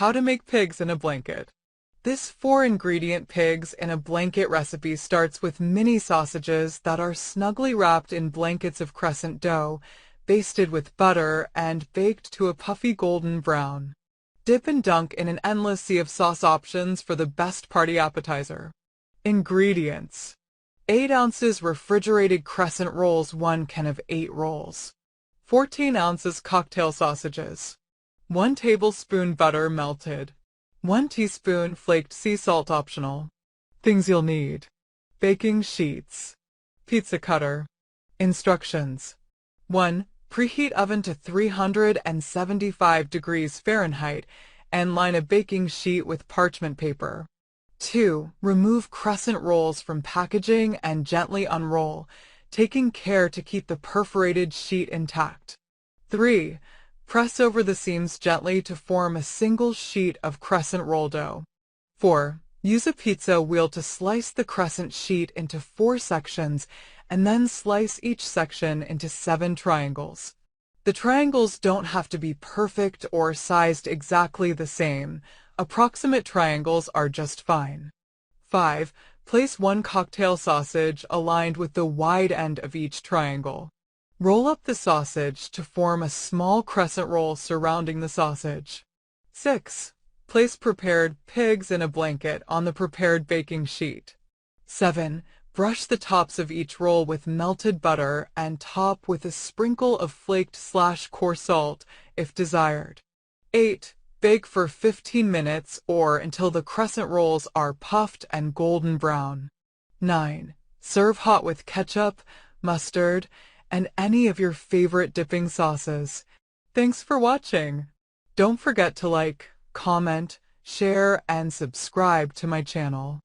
How to make pigs in a blanket. This 4-ingredient pigs in a blanket recipe starts with mini sausages that are snugly wrapped in blankets of crescent dough, basted with butter, and baked to a puffy golden brown. Dip and dunk in an endless sea of sauce options for the best party appetizer. Ingredients: 8 ounces refrigerated crescent rolls, 1 can of 8 rolls. 14 ounces cocktail sausages. 1 tablespoon butter melted. 1 teaspoon flaked sea salt optional. Things you'll need: baking sheets, pizza cutter. Instructions: 1. Preheat oven to 375 degrees Fahrenheit and line a baking sheet with parchment paper. 2. Remove crescent rolls from packaging and gently unroll, taking care to keep the perforated sheet intact. 3. Press over the seams gently to form a single sheet of crescent roll dough. 4. Use a pizza wheel to slice the crescent sheet into 4 sections and then slice each section into 7 triangles. The triangles don't have to be perfect or sized exactly the same. Approximate triangles are just fine. 5. Place 1 cocktail sausage aligned with the wide end of each triangle. Roll up the sausage to form a small crescent roll surrounding the sausage. 6. Place prepared pigs in a blanket on the prepared baking sheet. 7. Brush the tops of each roll with melted butter and top with a sprinkle of flaked/coarse salt if desired. 8. Bake for 15 minutes or until the crescent rolls are puffed and golden brown. 9. Serve hot with ketchup, mustard, and any of your favorite dipping sauces. Thanks for watching. Don't forget to like, comment, share, and subscribe to my channel.